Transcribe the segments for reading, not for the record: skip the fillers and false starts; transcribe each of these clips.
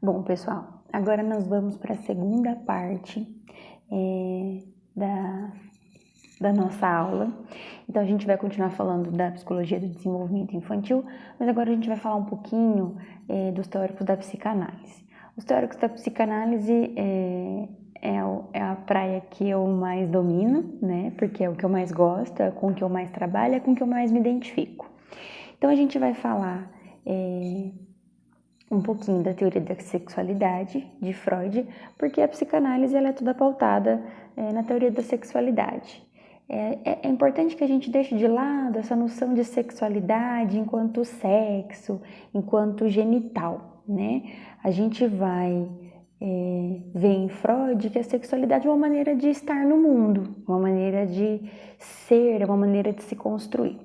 Bom, pessoal, agora nós vamos para a segunda parte da nossa aula. Então, a gente vai continuar falando da psicologia do desenvolvimento infantil, mas agora a gente vai falar um pouquinho dos teóricos da psicanálise. Os teóricos da psicanálise é a praia que eu mais domino, né? Porque é o que eu mais gosto, é com o que eu mais trabalho, é com o que eu mais me identifico. Então, a gente vai falar um pouquinho da teoria da sexualidade de Freud, porque a psicanálise ela é toda pautada na teoria da sexualidade. É importante que a gente deixe de lado essa noção de sexualidade enquanto sexo, enquanto genital, né? A gente vai ver em Freud que a sexualidade é uma maneira de estar no mundo, uma maneira de ser, uma maneira de se construir.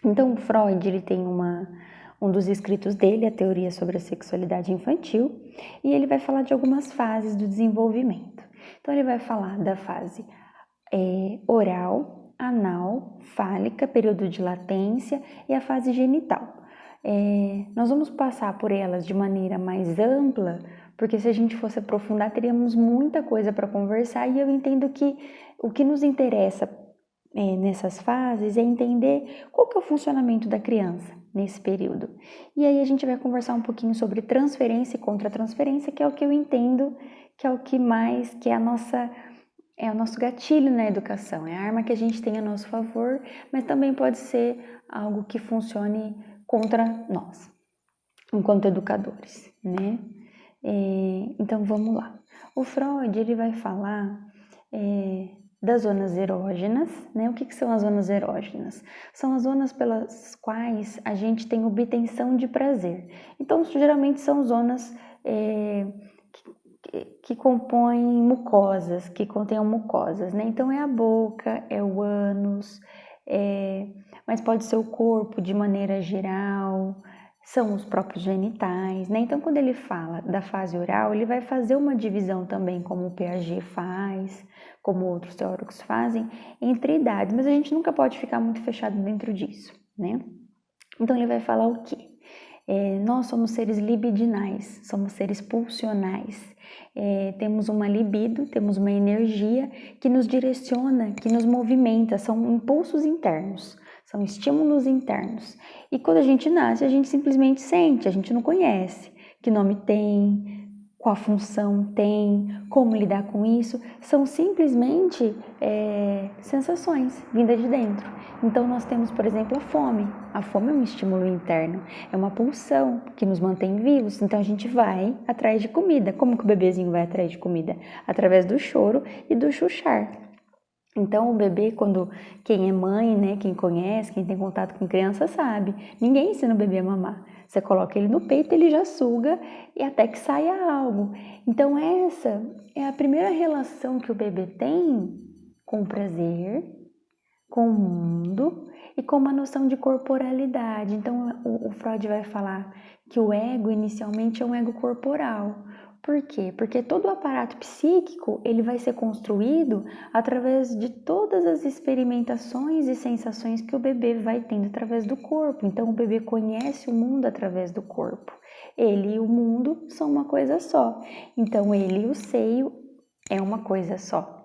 Então, Freud ele tem um dos escritos dele, a teoria sobre a sexualidade infantil, e ele vai falar de algumas fases do desenvolvimento. Então, ele vai falar da fase oral, anal, fálica, período de latência e a fase genital. Nós vamos passar por elas de maneira mais ampla, porque se a gente fosse aprofundar, teríamos muita coisa para conversar, e eu entendo que o que nos interessa nessas fases é entender qual que é o funcionamento da criança nesse período. E aí a gente vai conversar um pouquinho sobre transferência e contra-transferência, que é o que eu entendo que é o que mais, que é o nosso gatilho na educação, é a arma que a gente tem a nosso favor, mas também pode ser algo que funcione contra nós, enquanto educadores, né? Então vamos lá. O Freud ele vai falar das zonas erógenas, né? O que são as zonas erógenas? São as zonas pelas quais a gente tem obtenção de prazer. Então, geralmente são zonas que compõem mucosas, que contenham mucosas, né? Então, é a boca, é o ânus, mas pode ser o corpo de maneira geral, são os próprios genitais, né? Então, quando ele fala da fase oral, ele vai fazer uma divisão também, como o Piaget faz, como outros teóricos fazem, entre idades, mas a gente nunca pode ficar muito fechado dentro disso, né? Então, ele vai falar o quê? Nós somos seres libidinais, somos seres pulsionais, temos uma libido, temos uma energia que nos direciona, que nos movimenta, são impulsos internos, são estímulos internos. E quando a gente nasce, a gente simplesmente sente, a gente não conhece que nome tem, qual função tem, como lidar com isso, são simplesmente sensações vindas de dentro. Então nós temos, por exemplo, a fome. A fome é um estímulo interno, é uma pulsão que nos mantém vivos, então a gente vai atrás de comida. Como que o bebezinho vai atrás de comida? Através do choro e do chuchar. Então o bebê, quem é mãe, né, quem conhece, quem tem contato com criança sabe, ninguém ensina o bebê a mamar. Você coloca ele no peito, ele já suga e até que saia algo. Então essa é a primeira relação que o bebê tem com o prazer, com o mundo e com uma noção de corporalidade. Então o Freud vai falar que o ego inicialmente é um ego corporal. Por quê? Porque todo o aparato psíquico ele vai ser construído através de todas as experimentações e sensações que o bebê vai tendo através do corpo. Então o bebê conhece o mundo através do corpo. Ele e o mundo são uma coisa só. Então ele e o seio é uma coisa só.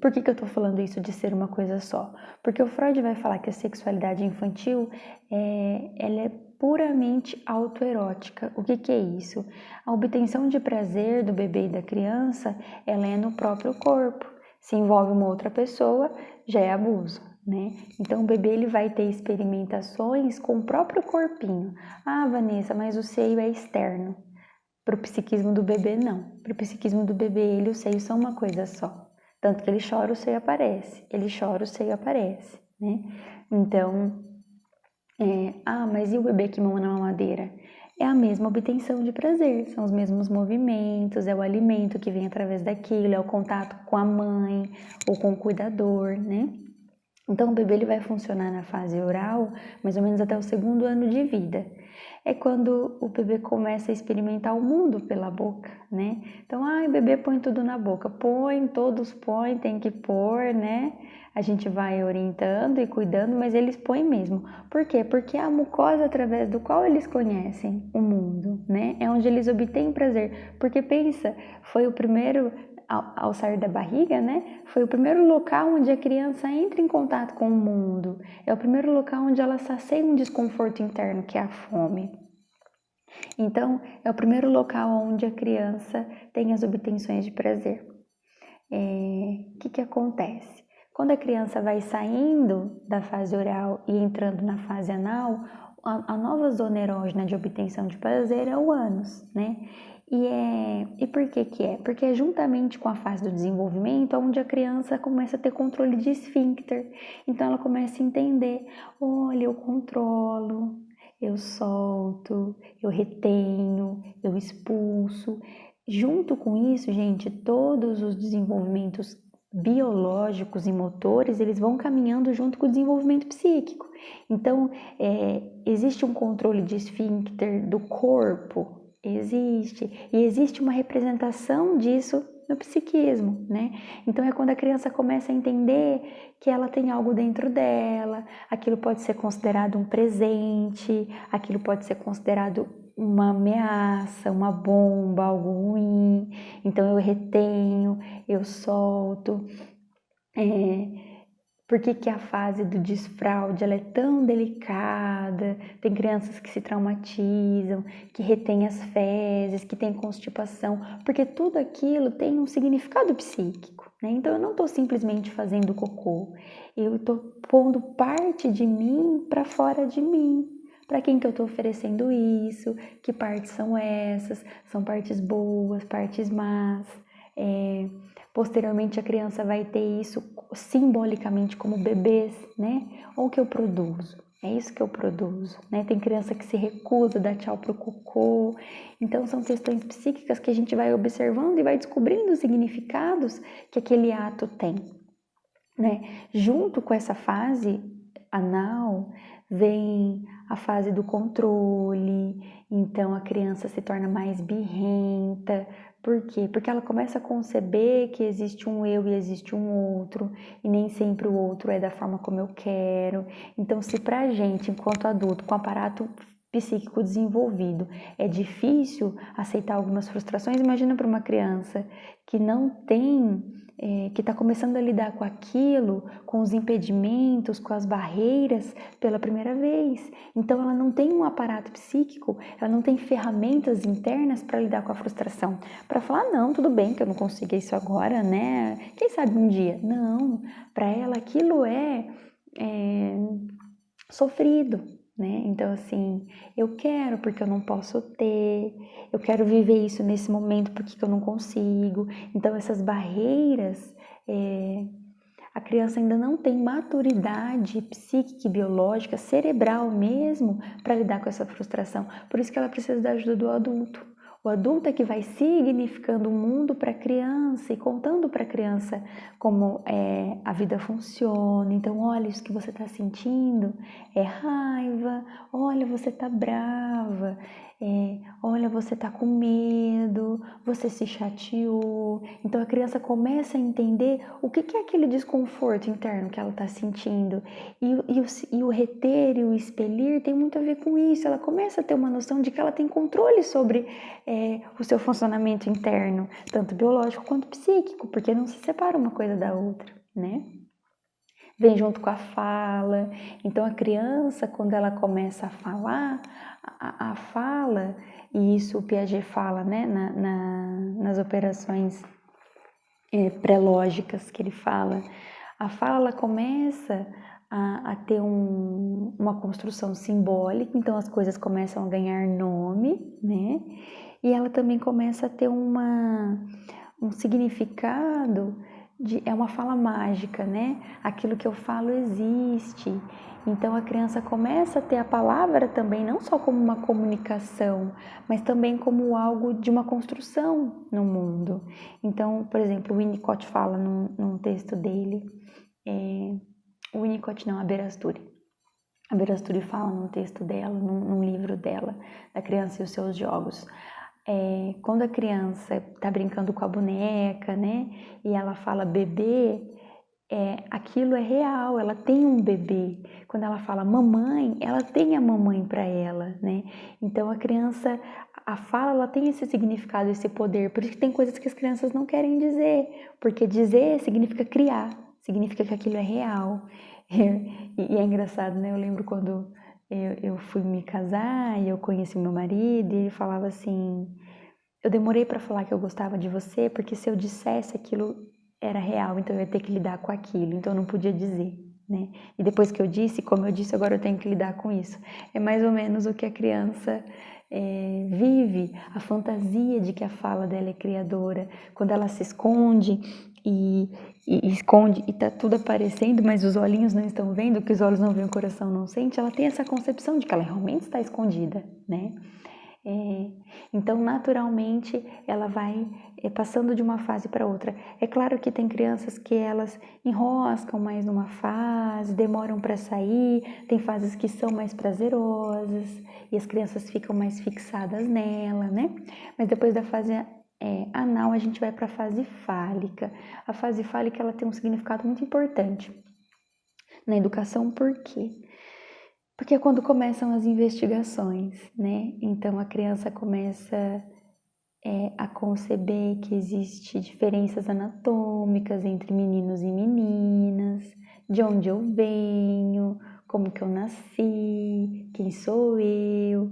Por que eu estou falando isso de ser uma coisa só? Porque o Freud vai falar que a sexualidade infantil ela é puramente autoerótica. O que é isso? A obtenção de prazer do bebê e da criança, ela é no próprio corpo. Se envolve uma outra pessoa, já é abuso, né? Então o bebê ele vai ter experimentações com o próprio corpinho. Ah, Vanessa, mas o seio é externo. Para o psiquismo do bebê, não. Para o psiquismo do bebê, ele e o seio são uma coisa só. Tanto que ele chora, o seio aparece. Ele chora, o seio aparece, né? Então, mas e o bebê que mama na mamadeira? É a mesma obtenção de prazer, são os mesmos movimentos, é o alimento que vem através daquilo, é o contato com a mãe ou com o cuidador, né? Então, o bebê ele vai funcionar na fase oral mais ou menos até o 2º ano de vida. é quando o bebê começa a experimentar o mundo pela boca, né? Então, o bebê põe tudo na boca. Põe, todos põem, tem que pôr, né? A gente vai orientando e cuidando, mas eles põem mesmo. Por quê? Porque é a mucosa através do qual eles conhecem o mundo, né? É onde eles obtêm prazer. Porque pensa, foi o primeiro, ao sair da barriga, né? Foi o primeiro local onde a criança entra em contato com o mundo. É o primeiro local onde ela sacia um desconforto interno, que é a fome. Então, é o primeiro local onde a criança tem as obtenções de prazer. O que acontece? Quando a criança vai saindo da fase oral e entrando na fase anal, a nova zona erógena de obtenção de prazer é o ânus, né? E por que que é? Porque é juntamente com a fase do desenvolvimento onde a criança começa a ter controle de esfíncter. Então ela começa a entender, olha, eu controlo, eu solto, eu retenho, eu expulso. Junto com isso, gente, todos os desenvolvimentos biológicos e motores, eles vão caminhando junto com o desenvolvimento psíquico. Então, existe um controle de esfíncter do corpo? Existe. E existe uma representação disso no psiquismo, né? Então, é quando a criança começa a entender que ela tem algo dentro dela, aquilo pode ser considerado um presente, aquilo pode ser considerado uma ameaça, uma bomba, algo ruim. Então eu retenho, eu solto. Por que a fase do desfraude ela é tão delicada? Tem crianças que se traumatizam, que retêm as fezes, que têm constipação, porque tudo aquilo tem um significado psíquico, né? Então eu não estou simplesmente fazendo cocô, eu estou pondo parte de mim para fora de mim. Para quem que eu estou oferecendo isso? Que partes são essas? São partes boas, partes más? Posteriormente a criança vai ter isso simbolicamente como bebês, né? Ou que eu produzo? É isso que eu produzo, né? Tem criança que se recusa a dar tchau pro cocô. Então são questões psíquicas que a gente vai observando e vai descobrindo os significados que aquele ato tem, né? Junto com essa fase anal vem a fase do controle, então a criança se torna mais birrenta. Por quê? Porque ela começa a conceber que existe um eu e existe um outro, e nem sempre o outro é da forma como eu quero. Então, se pra gente, enquanto adulto, com aparato psíquico desenvolvido, é difícil aceitar algumas frustrações, imagina para uma criança que não tem, que está começando a lidar com aquilo, com os impedimentos, com as barreiras pela primeira vez. Então ela não tem um aparato psíquico, ela não tem ferramentas internas para lidar com a frustração, para falar, não, tudo bem que eu não consiga isso agora, né? Quem sabe um dia? Não, para ela aquilo é sofrido, né? Então, assim, eu quero porque eu não posso ter, eu quero viver isso nesse momento porque eu não consigo. Então, essas barreiras, a criança ainda não tem maturidade psíquica e biológica, cerebral mesmo, para lidar com essa frustração. Por isso que ela precisa da ajuda do adulto. O adulto é que vai significando o mundo para a criança e contando para a criança como a vida funciona. Então, olha, isso que você está sentindo é raiva, olha, você está brava, olha, você está com medo, você se chateou. Então, a criança começa a entender o que é aquele desconforto interno que ela está sentindo. E o reter e o expelir tem muito a ver com isso. Ela começa a ter uma noção de que ela tem controle sobre o seu funcionamento interno, tanto biológico quanto psíquico, porque não se separa uma coisa da outra, né? Vem junto com a fala. Então a criança, quando ela começa a falar, a fala, e isso o Piaget fala, né, nas operações pré-lógicas que ele fala, a fala começa a ter uma construção simbólica, então as coisas começam a ganhar nome, né? E ela também começa a ter um significado é uma fala mágica, né? Aquilo que eu falo existe. Então a criança começa a ter a palavra também não só como uma comunicação, mas também como algo de uma construção no mundo. Então, por exemplo, o Winnicott fala num texto dele, o Winnicott não, a Berasturi. A Birasturi fala num texto dela, num livro dela, da criança e os seus jogos. Quando a criança está brincando com a boneca, né, e ela fala bebê, aquilo é real, ela tem um bebê. Quando ela fala mamãe, ela tem a mamãe para ela, né? Então a criança, a fala, ela tem esse significado, esse poder. Por isso que tem coisas que as crianças não querem dizer, porque dizer significa criar, significa que aquilo é real. E é engraçado, né? Eu lembro quando eu fui me casar e eu conheci meu marido e ele falava assim: eu demorei para falar que eu gostava de você, porque se eu dissesse aquilo era real, então eu ia ter que lidar com aquilo, então eu não podia dizer, né? E depois que eu disse, como eu disse, agora eu tenho que lidar com isso. É mais ou menos o que a criança vive, a fantasia de que a fala dela é criadora, quando ela se esconde e esconde e tá tudo aparecendo, mas os olhinhos não estão vendo, que os olhos não veem, o coração não sente, ela tem essa concepção de que ela realmente está escondida, né? Então, naturalmente, ela vai passando de uma fase para outra. É claro que tem crianças que elas enroscam mais numa fase, demoram para sair, tem fases que são mais prazerosas e as crianças ficam mais fixadas nela, né? Mas depois da fase anal, a gente vai para a fase fálica. A fase fálica, ela tem um significado muito importante na educação, por quê? Porque é quando começam as investigações, né? Então a criança começa a conceber que existe diferenças anatômicas entre meninos e meninas, de onde eu venho, como que eu nasci, quem sou eu,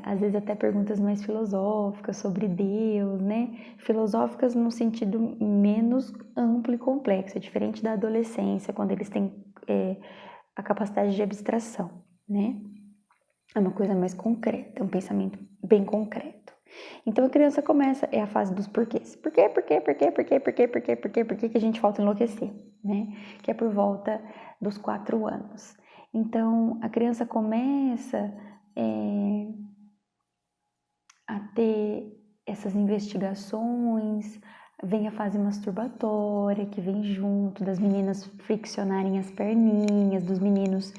às vezes até perguntas mais filosóficas sobre Deus, né? Filosóficas no sentido menos amplo e complexo, é diferente da adolescência, quando eles têm a capacidade de abstração, né? É uma coisa mais concreta, é um pensamento bem concreto. Então a criança começa, é a fase dos porquês. Por quê que a gente falta enlouquecer, né? Que é por volta dos 4 anos. Então a criança começa a ter essas investigações, vem a fase masturbatória que vem junto, das meninas friccionarem as perninhas, dos meninos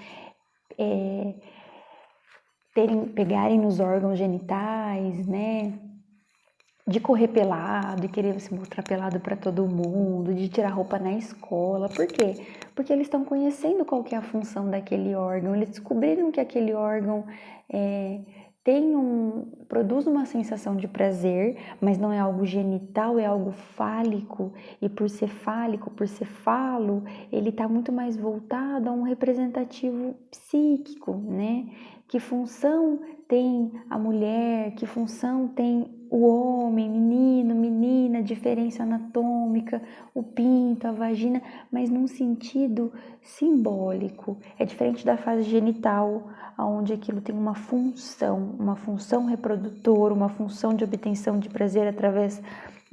pegarem nos órgãos genitais, né? De correr pelado e querer se mostrar pelado para todo mundo, de tirar roupa na escola. Por quê? Porque eles estão conhecendo qual que é a função daquele órgão, eles descobriram que aquele órgão produz uma sensação de prazer, mas não é algo genital, é algo fálico, e por ser fálico, por ser falo, ele está muito mais voltado a um representativo psíquico, né? Que função tem a mulher, que função tem o homem, menino, menina, diferença anatômica, o pinto, a vagina, mas num sentido simbólico. É diferente da fase genital, onde aquilo tem uma função reprodutora, uma função de obtenção de prazer através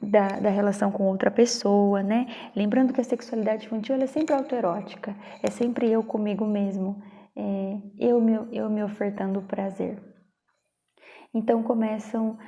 da relação com outra pessoa, né? Lembrando que a sexualidade infantil é sempre autoerótica, é sempre eu comigo mesmo, eu me ofertando prazer. Então começam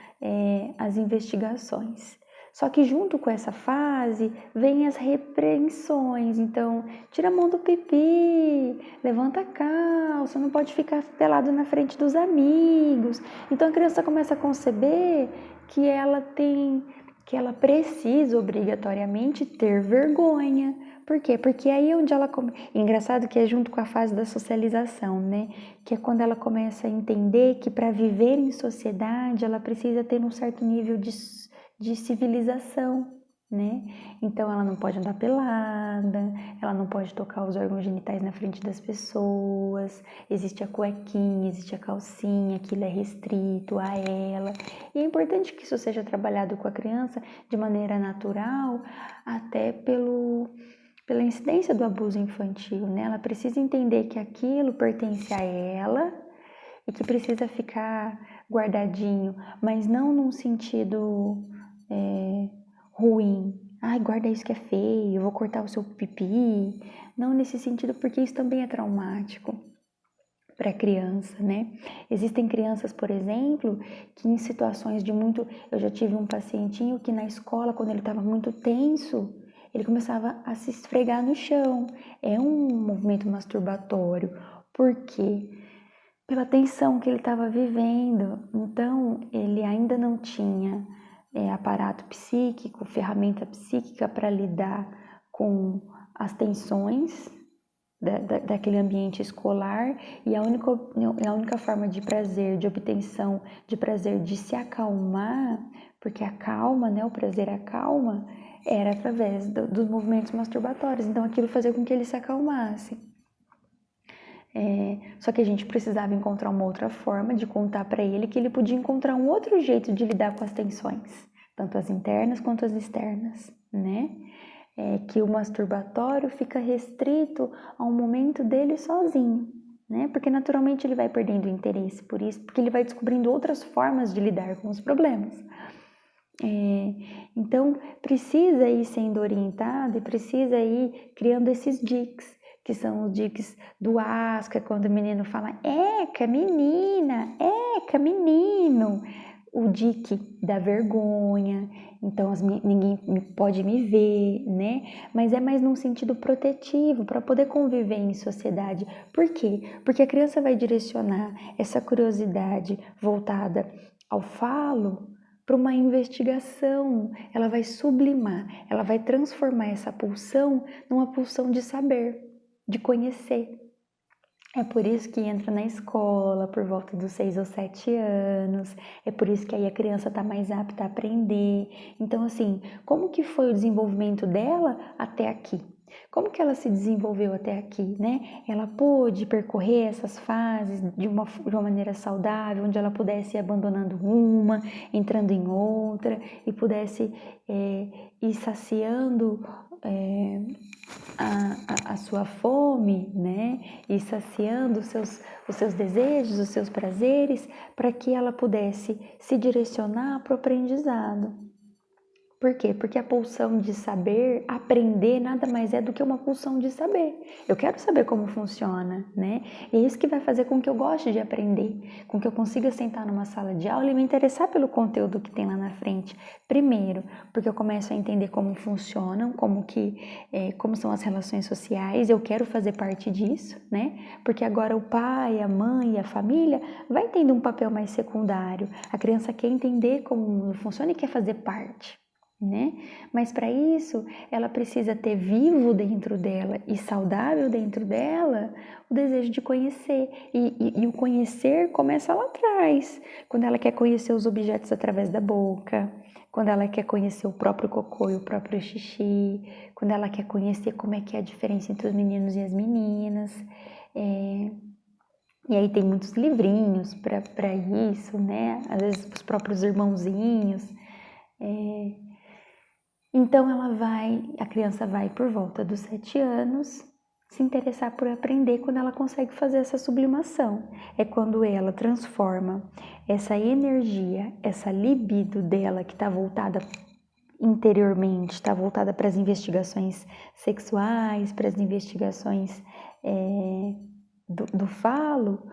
as investigações. Só que junto com essa fase vem as repreensões. Então, tira a mão do pipi, levanta a calça, não pode ficar pelado na frente dos amigos. Então a criança começa a conceber que ela precisa obrigatoriamente ter vergonha. Por quê? Porque aí é onde ela engraçado que é junto com a fase da socialização, né? Que é quando ela começa a entender que para viver em sociedade ela precisa ter um certo nível de civilização, né? Então ela não pode andar pelada, ela não pode tocar os órgãos genitais na frente das pessoas, existe a cuequinha, existe a calcinha, aquilo é restrito a ela. E é importante que isso seja trabalhado com a criança de maneira natural, até pela incidência do abuso infantil, né? Ela precisa entender que aquilo pertence a ela e que precisa ficar guardadinho, mas não num sentido ruim. Ai, guarda isso que é feio, eu vou cortar o seu pipi. Não nesse sentido, porque isso também é traumático para a criança, né? Existem crianças, por exemplo, que em situações de muito... Eu já tive um pacientinho que na escola, quando ele estava muito tenso, ele começava a se esfregar no chão. É um movimento masturbatório. Por quê? Pela tensão que ele estava vivendo. Então, ele ainda não tinha aparato psíquico, ferramenta psíquica para lidar com as tensões daquele ambiente escolar, e a única forma de prazer, de obtenção de prazer, de se acalmar, porque a calma, né, o prazer acalma, era através dos movimentos masturbatórios. Então aquilo fazia com que ele se acalmasse. Só que a gente precisava encontrar uma outra forma de contar para ele que ele podia encontrar um outro jeito de lidar com as tensões, tanto as internas quanto as externas, né? Que o masturbatório fica restrito a um momento dele sozinho, né? Porque naturalmente ele vai perdendo interesse por isso, porque ele vai descobrindo outras formas de lidar com os problemas. Então, precisa ir sendo orientado e precisa ir criando esses diques, que são os diques do asco, quando o menino fala, eca, menina, eca, menino. O dique da vergonha, então ninguém pode me ver, né? Mas é mais num sentido protetivo, para poder conviver em sociedade. Por quê? Porque a criança vai direcionar essa curiosidade voltada ao falo para uma investigação, ela vai sublimar, ela vai transformar essa pulsão numa pulsão de saber, de conhecer. É por isso que entra na escola por volta dos 6 ou 7 anos, é por isso que aí a criança está mais apta a aprender. Então, assim, como que foi o desenvolvimento dela até aqui? Como que ela se desenvolveu até aqui, né? Ela pôde percorrer essas fases de uma maneira saudável, onde ela pudesse ir abandonando uma, entrando em outra, e pudesse ir saciando a sua fome, né? E saciando os seus desejos, os seus prazeres, para que ela pudesse se direcionar para o aprendizado. Por quê? Porque a pulsão de saber, aprender, nada mais é do que uma pulsão de saber. Eu quero saber como funciona, né? E é isso que vai fazer com que eu goste de aprender, com que eu consiga sentar numa sala de aula e me interessar pelo conteúdo que tem lá na frente. Primeiro, porque eu começo a entender como funcionam, como são as relações sociais, eu quero fazer parte disso, né? Porque agora o pai, a mãe e a família vai tendo um papel mais secundário. A criança quer entender como funciona e quer fazer parte. Né? Mas para isso ela precisa ter vivo dentro dela e saudável dentro dela o desejo de conhecer, e o conhecer começa lá atrás, quando ela quer conhecer os objetos através da boca, quando ela quer conhecer o próprio cocô e o próprio xixi, quando ela quer conhecer como é que é a diferença entre os meninos e as meninas. E aí tem muitos livrinhos para isso, né? Às vezes os próprios irmãozinhos. Então a criança vai por volta dos 7 anos se interessar por aprender quando ela consegue fazer essa sublimação. É quando ela transforma essa energia, essa libido dela que está voltada interiormente, está voltada para as investigações sexuais, para as investigações do falo,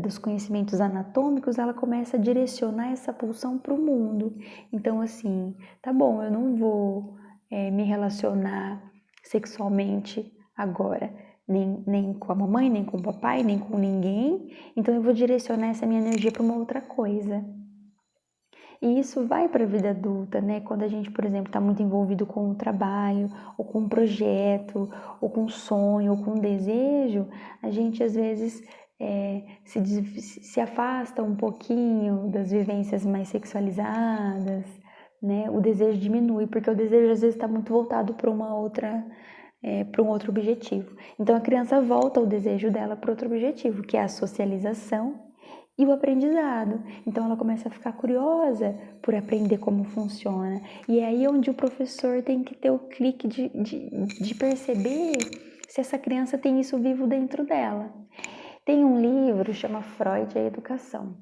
dos conhecimentos anatômicos, ela começa a direcionar essa pulsão para o mundo. Então, assim, tá bom, eu não vou me relacionar sexualmente agora, nem com a mamãe, nem com o papai, nem com ninguém, então eu vou direcionar essa minha energia para uma outra coisa. E isso vai para a vida adulta, né? Quando a gente, por exemplo, está muito envolvido com o trabalho, ou com um projeto, ou com um sonho, ou com um desejo, a gente às vezes se afasta um pouquinho das vivências mais sexualizadas, né? O desejo diminui, porque o desejo às vezes está muito voltado para um outro objetivo. Então a criança volta o desejo dela para outro objetivo, que é a socialização e o aprendizado. Então ela começa a ficar curiosa por aprender como funciona. E é aí onde o professor tem que ter o clique de perceber se essa criança tem isso vivo dentro dela. Tem um livro, chama Freud e a Educação.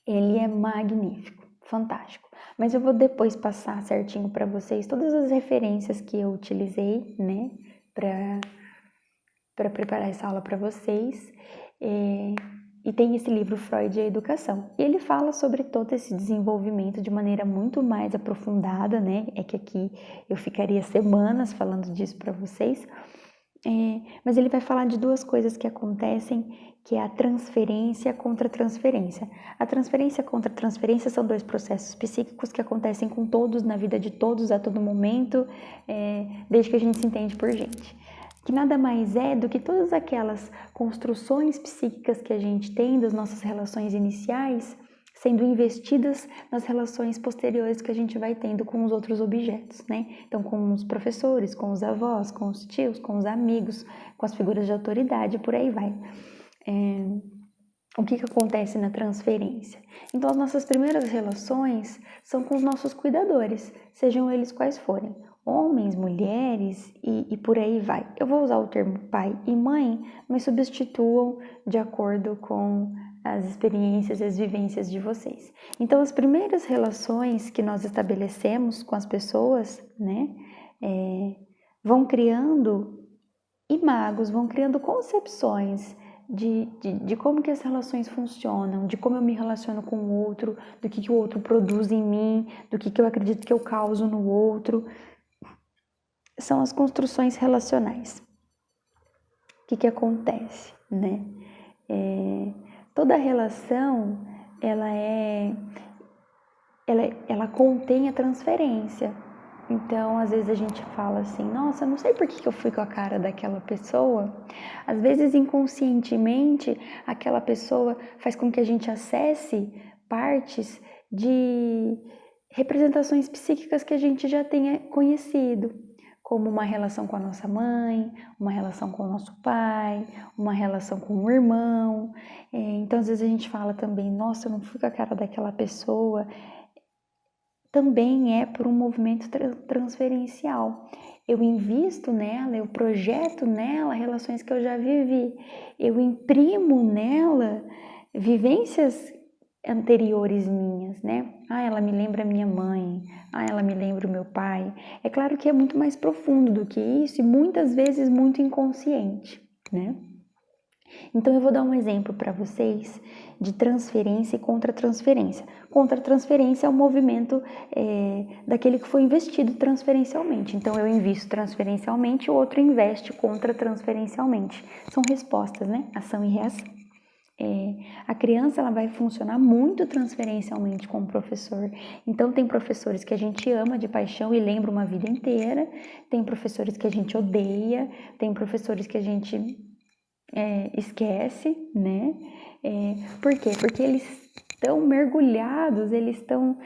Ele é magnífico, fantástico. Mas eu vou depois passar certinho para vocês todas as referências que eu utilizei, né, para preparar essa aula para vocês. E tem esse livro Freud e a Educação. E ele fala sobre todo esse desenvolvimento de maneira muito mais aprofundada, né? É que aqui eu ficaria semanas falando disso para vocês. Mas ele vai falar de duas coisas que acontecem, que é a transferência contra transferência. A transferência contra transferência são dois processos psíquicos que acontecem com todos, na vida de todos, a todo momento, desde que a gente se entende por gente. Que nada mais é do que todas aquelas construções psíquicas que a gente tem das nossas relações iniciais, sendo investidas nas relações posteriores que a gente vai tendo com os outros objetos, né? Então, com os professores, com os avós, com os tios, com os amigos, com as figuras de autoridade, por aí vai. O que acontece na transferência? Então, as nossas primeiras relações são com os nossos cuidadores, sejam eles quais forem, homens, mulheres e por aí vai. Eu vou usar o termo pai e mãe, mas substituam de acordo com as experiências e as vivências de vocês. Então, as primeiras relações que nós estabelecemos com as pessoas, né, vão criando imagos, vão criando concepções de como que as relações funcionam, de como eu me relaciono com o outro, do que o outro produz em mim, do que eu acredito que eu causo no outro. São as construções relacionais. O que acontece, né? Toda relação, ela contém a transferência. Então, às vezes a gente fala assim, nossa, não sei por que eu fui com a cara daquela pessoa. Às vezes, inconscientemente, aquela pessoa faz com que a gente acesse partes de representações psíquicas que a gente já tenha conhecido, como uma relação com a nossa mãe, uma relação com o nosso pai, uma relação com o irmão. Então, às vezes a gente fala também, nossa, eu não fui com a cara daquela pessoa. Também é por um movimento transferencial. Eu invisto nela, eu projeto nela relações que eu já vivi, eu imprimo nela vivências anteriores minhas, né? Ela me lembra minha mãe, ela me lembra o meu pai. É claro que é muito mais profundo do que isso e muitas vezes muito inconsciente, né? Então eu vou dar um exemplo para vocês de transferência e contra-transferência. Contra-transferência é o movimento daquele que foi investido transferencialmente. Então eu invisto transferencialmente, o outro investe contra-transferencialmente. São respostas, né? Ação e reação. A criança ela vai funcionar muito transferencialmente com o professor. Então tem professores que a gente ama de paixão e lembra uma vida inteira, tem professores que a gente odeia, tem professores que a gente esquece, né? Por quê? Porque eles estão mergulhados, eles estão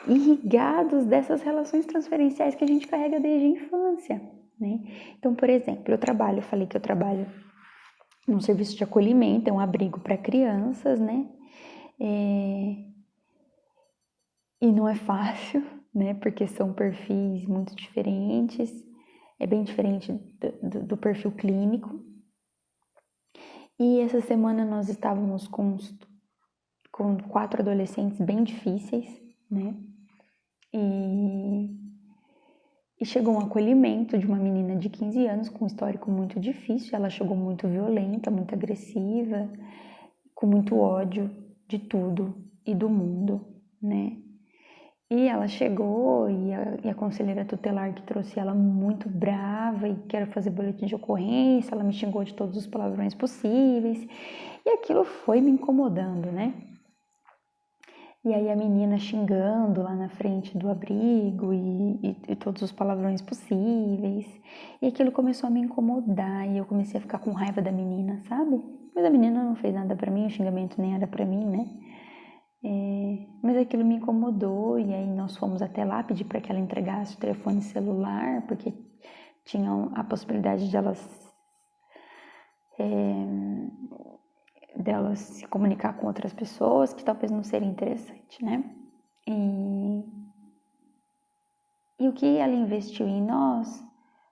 irrigados dessas relações transferenciais que a gente carrega desde a infância, né? Então, por exemplo, eu falei que eu trabalho num serviço de acolhimento, é um abrigo para crianças, né? E não é fácil, né? Porque são perfis muito diferentes, é bem diferente do perfil clínico. E essa semana nós estávamos com 4 adolescentes bem difíceis, né? E chegou um acolhimento de uma menina de 15 anos com um histórico muito difícil. Ela chegou muito violenta, muito agressiva, com muito ódio de tudo e do mundo, né? E ela chegou e a conselheira tutelar que trouxe ela muito brava e quero fazer boletim de ocorrência, ela me xingou de todos os palavrões possíveis. E aquilo foi me incomodando, né? E aí a menina xingando lá na frente do abrigo e todos os palavrões possíveis. E aquilo começou a me incomodar e eu comecei a ficar com raiva da menina, sabe? Mas a menina não fez nada pra mim, o xingamento nem era pra mim, né? Mas aquilo me incomodou e aí nós fomos até lá pedir para que ela entregasse o telefone celular, porque tinha a possibilidade de delas se comunicar com outras pessoas que talvez não seria interessante, né? E o que ela investiu em nós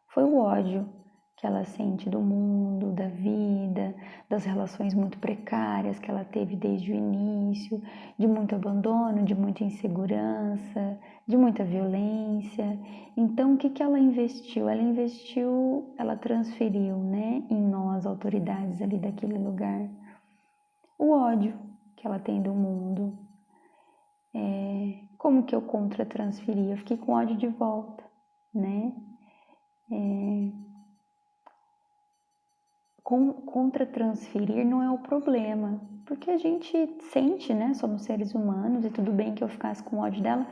foi o ódio que ela sente do mundo, da vida, das relações muito precárias que ela teve desde o início, de muito abandono, de muita insegurança, de muita violência. Então, o que ela investiu? Ela transferiu, né, em nós, autoridades ali daquele lugar, o ódio que ela tem do mundo. Como que eu contra-transferi? Eu fiquei com ódio de volta, né? contra-transferir não é o problema, porque a gente sente, né? Somos seres humanos e tudo bem que eu ficasse com ódio dela,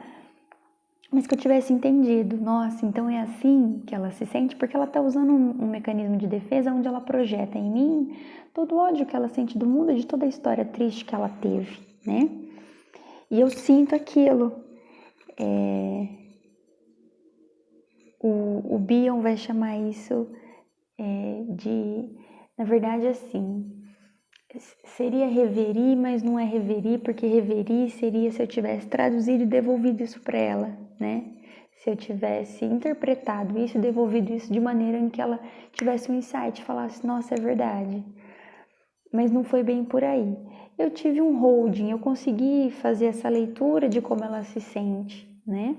mas que eu tivesse entendido, nossa, então é assim que ela se sente, porque ela está usando um mecanismo de defesa onde ela projeta em mim todo o ódio que ela sente do mundo, de toda a história triste que ela teve, né? E eu sinto aquilo. O Bion vai chamar isso na verdade, assim, seria reverie, mas não é reverie, porque reverie seria se eu tivesse traduzido e devolvido isso para ela, né? Se eu tivesse interpretado isso e devolvido isso de maneira em que ela tivesse um insight, falasse, nossa, é verdade. Mas não foi bem por aí. Eu tive um holding, eu consegui fazer essa leitura de como ela se sente, né?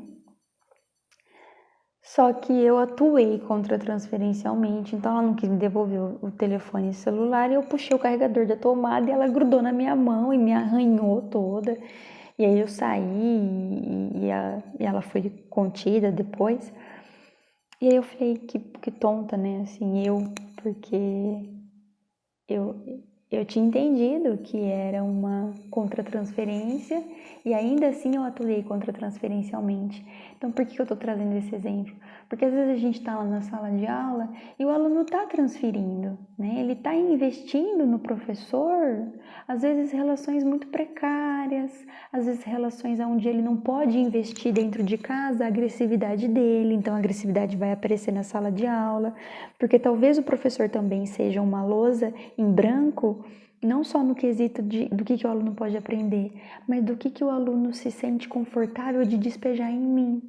Só que eu atuei contra-transferencialmente, então ela não quis me devolver o telefone celular e eu puxei o carregador da tomada e ela grudou na minha mão e me arranhou toda. E aí eu saí e ela foi contida depois. E aí eu falei, que tonta, né? Assim, porque eu, eu tinha entendido que era uma contra-transferência e ainda assim eu atuei contra-transferencialmente. Então, por que eu estou trazendo esse exemplo? Porque às vezes a gente está lá na sala de aula e o aluno está transferindo, né? Ele está investindo no professor, às vezes relações muito precárias, às vezes relações onde ele não pode investir dentro de casa a agressividade dele, então a agressividade vai aparecer na sala de aula, porque talvez o professor também seja uma lousa em branco, não só no quesito do que o aluno pode aprender, mas do que o aluno se sente confortável de despejar em mim.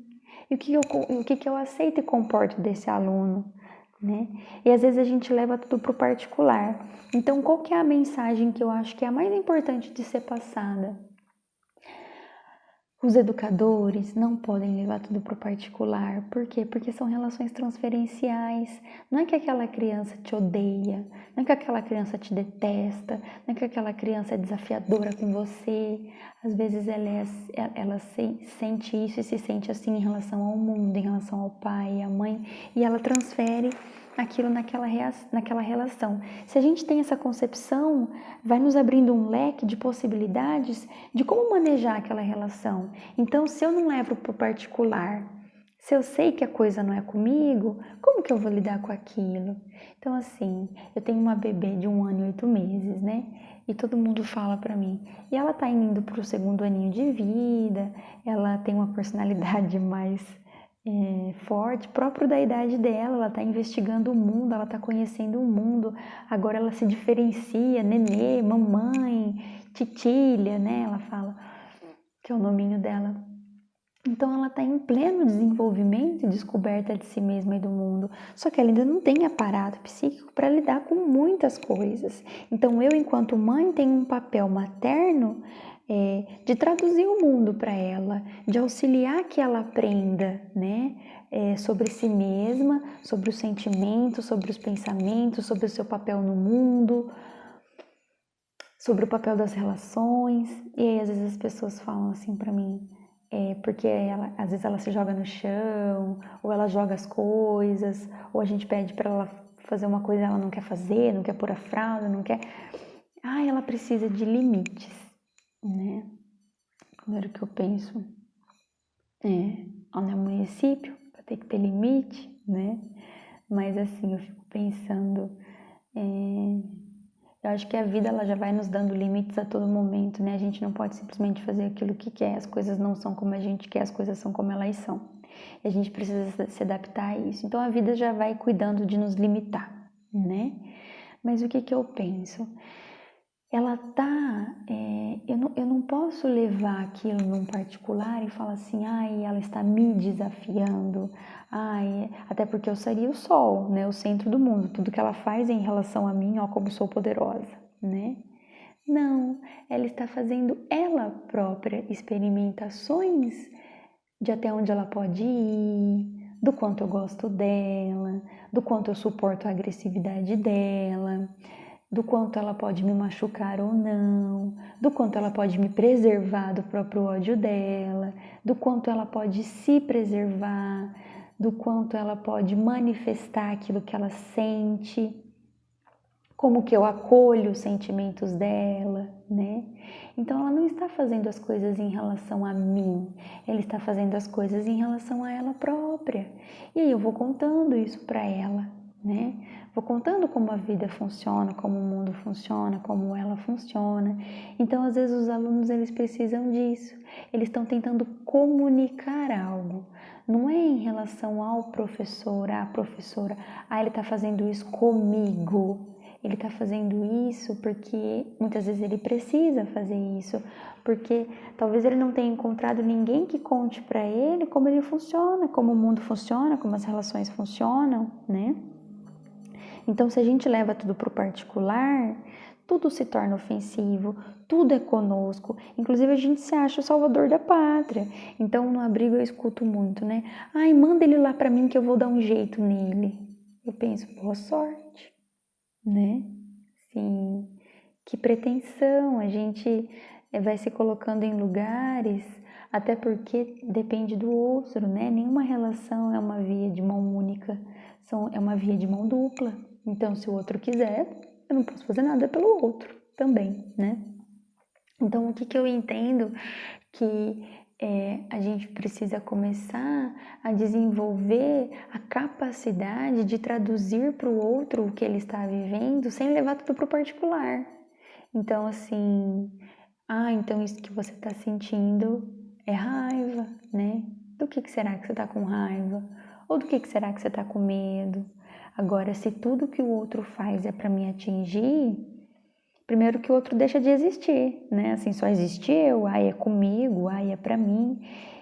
E o que eu aceito e comporto desse aluno, né? E às vezes a gente leva tudo para o particular. Então, qual que é a mensagem que eu acho que é a mais importante de ser passada? Os educadores não podem levar tudo para o particular. Por quê? Porque são relações transferenciais. Não é que aquela criança te odeia, não é que aquela criança te detesta, não é que aquela criança é desafiadora com você. Às vezes ela sente isso e se sente assim em relação ao mundo, em relação ao pai e à mãe, e ela transfere aquilo naquela relação. Se a gente tem essa concepção, vai nos abrindo um leque de possibilidades de como manejar aquela relação. Então, se eu não levo para o particular, se eu sei que a coisa não é comigo, como que eu vou lidar com aquilo? Então, assim, eu tenho uma bebê de 1 ano e 8 meses, né? E todo mundo fala para mim, e ela tá indo pro 2º aninho de vida, ela tem uma personalidade mais forte, próprio da idade dela, ela está investigando o mundo, ela está conhecendo o mundo, agora ela se diferencia, nenê, mamãe, titilha, né? Ela fala que é o nominho dela. Então ela está em pleno desenvolvimento e descoberta de si mesma e do mundo, só que ela ainda não tem aparato psíquico para lidar com muitas coisas. Então eu, enquanto mãe, tenho um papel materno de traduzir o mundo para ela, de auxiliar que ela aprenda, né? Sobre si mesma, sobre os sentimentos, sobre os pensamentos, sobre o seu papel no mundo, sobre o papel das relações. E aí às vezes as pessoas falam assim para mim, porque às vezes ela se joga no chão, ou ela joga as coisas, ou a gente pede para ela fazer uma coisa e ela não quer fazer, não quer pôr a fralda, não quer. Ela precisa de limites, né? Primeiro que eu penso, no município, vai ter que ter limite, né? Mas assim, eu fico pensando, eu acho que a vida ela já vai nos dando limites a todo momento, né? A gente não pode simplesmente fazer aquilo que quer, as coisas não são como a gente quer, as coisas são como elas são. E a gente precisa se adaptar a isso. Então a vida já vai cuidando de nos limitar, né? Mas o que eu penso? Ela eu não posso levar aquilo num particular e falar assim, ela está me desafiando, até porque eu seria o sol, né, o centro do mundo, tudo que ela faz em relação a mim, ó, como sou poderosa, né? Não, ela está fazendo ela própria experimentações de até onde ela pode ir, do quanto eu gosto dela, do quanto eu suporto a agressividade dela, do quanto ela pode me machucar ou não, do quanto ela pode me preservar do próprio ódio dela, do quanto ela pode se preservar, do quanto ela pode manifestar aquilo que ela sente, Como que eu acolho os sentimentos dela, né? Então ela não está fazendo as coisas em relação a mim, ela está fazendo as coisas em relação a ela própria. E aí eu vou contando isso para ela, né? Vou contando como a vida funciona, como o mundo funciona, como ela funciona. Então às vezes os alunos eles precisam disso. Eles estão tentando comunicar algo. Não é em relação ao professor, à professora, ele está fazendo isso comigo. Ele está fazendo isso porque muitas vezes ele precisa fazer isso, porque talvez ele não tenha encontrado ninguém que conte para ele como ele funciona, como o mundo funciona, como as relações funcionam, né? Então, se a gente leva tudo para o particular, tudo se torna ofensivo, tudo é conosco, inclusive a gente se acha o salvador da pátria. Então, no abrigo eu escuto muito, né? Ai, manda ele lá para mim que eu vou dar um jeito nele. Eu penso, boa sorte, né? Sim, que pretensão, a gente vai se colocando em lugares, até porque depende do outro, né? Nenhuma relação é uma via de mão única, é uma via de mão dupla. Então, se o outro quiser, eu não posso fazer nada pelo outro também, né? Então, o que eu entendo que a gente precisa começar a desenvolver a capacidade de traduzir para o outro o que ele está vivendo sem levar tudo para o particular. Então, assim, então isso que você está sentindo é raiva, né? Do que será que você está com raiva? Ou do que será que você está com medo? Agora, se tudo que o outro faz é para me atingir, primeiro que o outro deixa de existir, né? Assim, só existe eu, é comigo, é pra mim.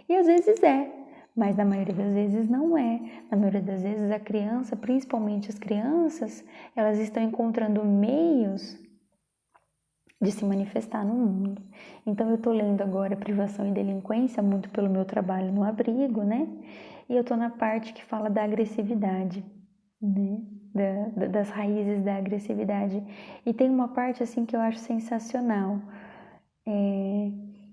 E às vezes é, mas na maioria das vezes não é. Na maioria das vezes a criança, principalmente as crianças, elas estão encontrando meios de se manifestar no mundo. Então eu tô lendo agora Privação e Delinquência, muito pelo meu trabalho no abrigo, né? E eu tô na parte que fala da agressividade, né? Das raízes da agressividade. E tem uma parte assim que eu acho sensacional,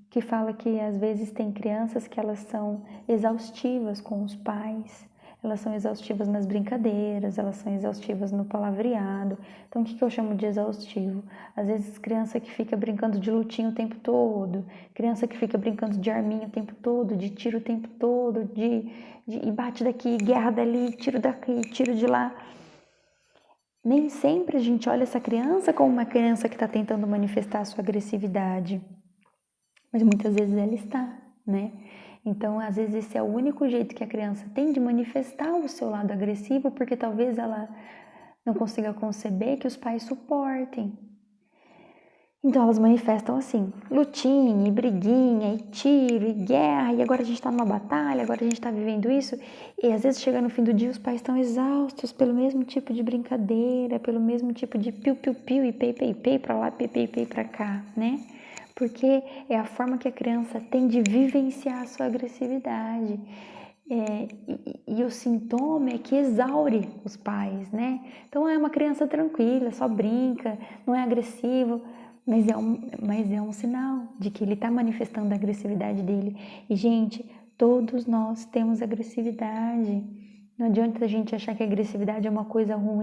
que fala que às vezes tem crianças que elas são exaustivas com os pais, elas são exaustivas nas brincadeiras, elas são exaustivas no palavreado. Então o que eu chamo de exaustivo? Às vezes criança que fica brincando de lutinha o tempo todo, criança que fica brincando de arminha o tempo todo, de tiro o tempo todo, e bate daqui, guerra dali, tiro daqui, tiro de lá. Nem sempre a gente olha essa criança como uma criança que está tentando manifestar a sua agressividade, mas muitas vezes ela está, né? Então, às vezes esse é o único jeito que a criança tem de manifestar o seu lado agressivo, porque talvez ela não consiga conceber que os pais suportem. Então elas manifestam assim, lutinha, e briguinha, e tiro, e guerra, e agora a gente tá numa batalha, agora a gente tá vivendo isso, e às vezes chega no fim do dia os pais estão exaustos pelo mesmo tipo de brincadeira, pelo mesmo tipo de piu-piu-piu e pei-pei-pei pra lá, pei-pei-pei pra cá, né? Porque é a forma que a criança tem de vivenciar a sua agressividade. E o sintoma é que exaure os pais, né? Então é uma criança tranquila, só brinca, não é agressivo, mas é um sinal de que ele está manifestando a agressividade dele. E, gente, todos nós temos agressividade. Não adianta a gente achar que a agressividade é uma coisa ruim.